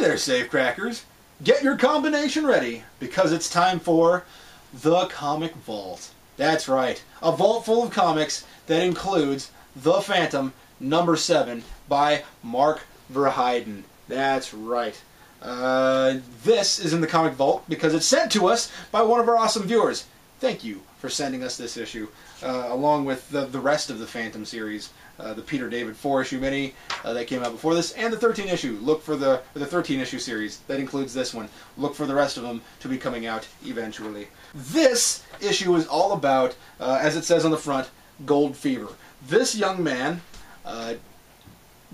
there, safecrackers! Get your combination ready, because it's time for the Comic Vault. That's right, a vault full of comics that includes The Phantom #7 by Mark Verheiden. That's right. This is in the Comic Vault because it's sent to us by one of our awesome viewers. Thank you for sending us this issue, along with the rest of the Phantom series, the Peter David 4-issue mini that came out before this, and the 13-issue. Look for the 13-issue series. That includes this one. Look for the rest of them to be coming out eventually. This issue is all about, as it says on the front, gold fever. This young man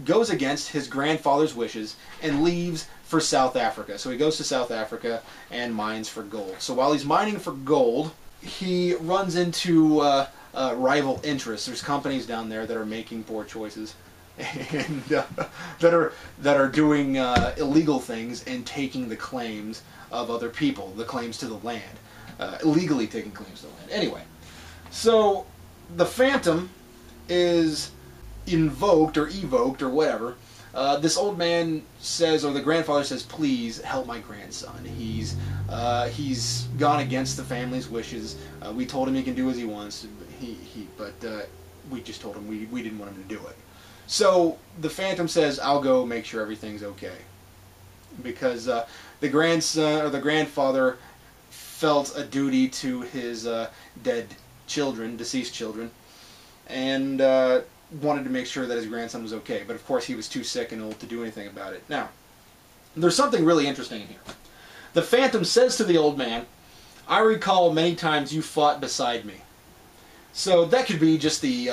goes against his grandfather's wishes and leaves for South Africa. So he goes to South Africa and mines for gold. So while he's mining for gold, he runs into rival interests. There's companies down there that are making poor choices and that are doing illegal things and taking the claims of other people, the claims to the land, illegally taking claims to the land. Anyway, so the Phantom is invoked or evoked or whatever. This old man says, or the grandfather says, please help my grandson. He's gone against the family's wishes. We told him he can do as he wants, but we just told him we didn't want him to do it. So the Phantom says, I'll go make sure everything's okay. Because the grandson or the grandfather felt a duty to his dead children, deceased children, and wanted to make sure that his grandson was okay. But of course he was too sick and old to do anything about it. Now, there's something really interesting in here. The Phantom says to the old man, I recall many times you fought beside me. So that could be just the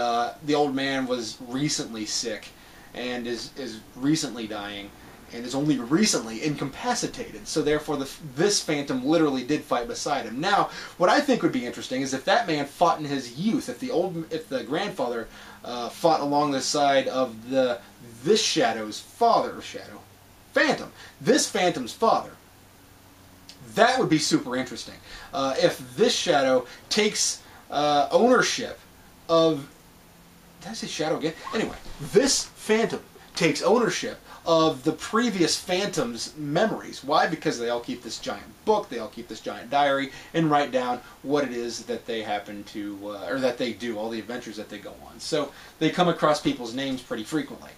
old man was recently sick and is recently dying and is only recently incapacitated. So therefore this Phantom literally did fight beside him. Now, what I think would be interesting is if that man fought in his youth, if the grandfather fought along the side of this Shadow's father, Phantom, this Phantom's father. That would be super interesting. If this Shadow takes ownership of... Did I say Shadow again? Anyway, this Phantom takes ownership of the previous Phantom's memories. Why? Because they all keep this giant book, they all keep this giant diary, and write down what it is that they happen to, or that they do, all the adventures that they go on. So they come across people's names pretty frequently.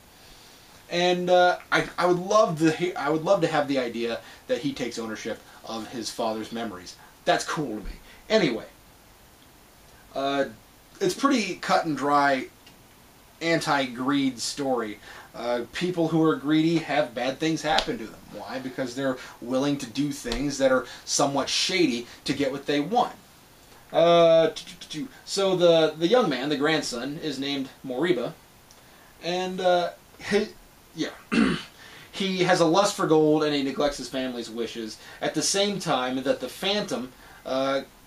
And I would love to have the idea that he takes ownership of his father's memories. That's cool to me. Anyway, it's pretty cut and dry anti-greed story. People who are greedy have bad things happen to them. Why? Because they're willing to do things that are somewhat shady to get what they want. So the young man, the grandson, is named Moriba, and he has a lust for gold and he neglects his family's wishes. At the same time that the Phantom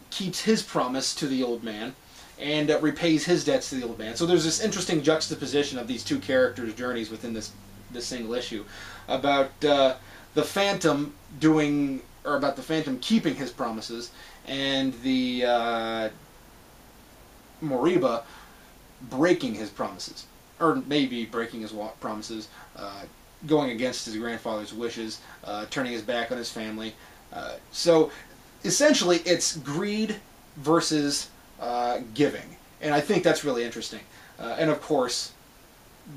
keeps his promise to the old man and repays his debts to the old man. So there's this interesting juxtaposition of these two characters' journeys within this single issue about the Phantom doing, or about the Phantom keeping his promises, and the Moriba breaking his promises, or maybe breaking his promises, going against his grandfather's wishes, turning his back on his family. So essentially, it's greed versus giving, and I think that's really interesting. And of course,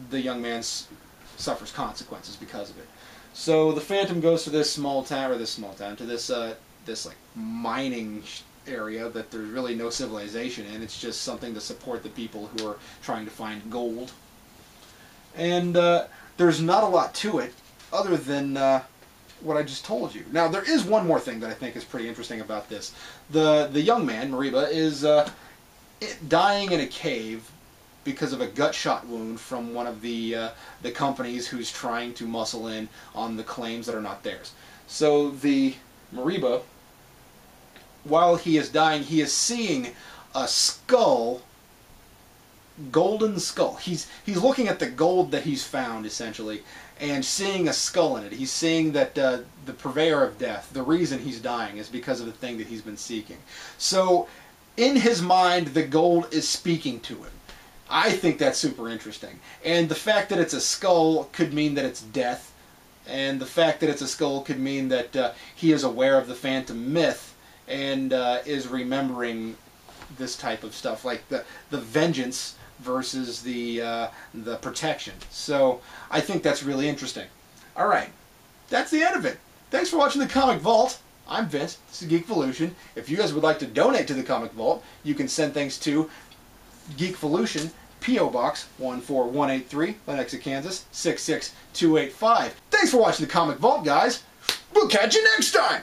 the young man suffers consequences because of it. So the Phantom goes to this small town, to this like mining area that there's really no civilization in. It's just something to support the people who are trying to find gold. And there's not a lot to it other than what I just told you. Now, there is one more thing that I think is pretty interesting about this. The young man, Moriba, is dying in a cave because of a gut shot wound from one of the companies who's trying to muscle in on the claims that are not theirs. So the Moriba, while he is dying, he is seeing a skull, golden skull. He's looking at the gold that he's found, essentially, and seeing a skull in it. He's seeing that the purveyor of death, the reason he's dying, is because of the thing that he's been seeking. So in his mind, the gold is speaking to him. I think that's super interesting. And the fact that it's a skull could mean that it's death, And the fact that it's a skull could mean that he is aware of the Phantom myth and is remembering this type of stuff, like the vengeance versus the protection. So I think that's really interesting. All right, that's the end of it. Thanks for watching the Comic Vault. I'm Vince. This is Geekvolution. If you guys would like to donate to the Comic Vault, you can send things to Geekvolution, P.O. Box 14183, Lenexa, Kansas 66285. Thanks for watching the Comic Vault, guys. We'll catch you next time.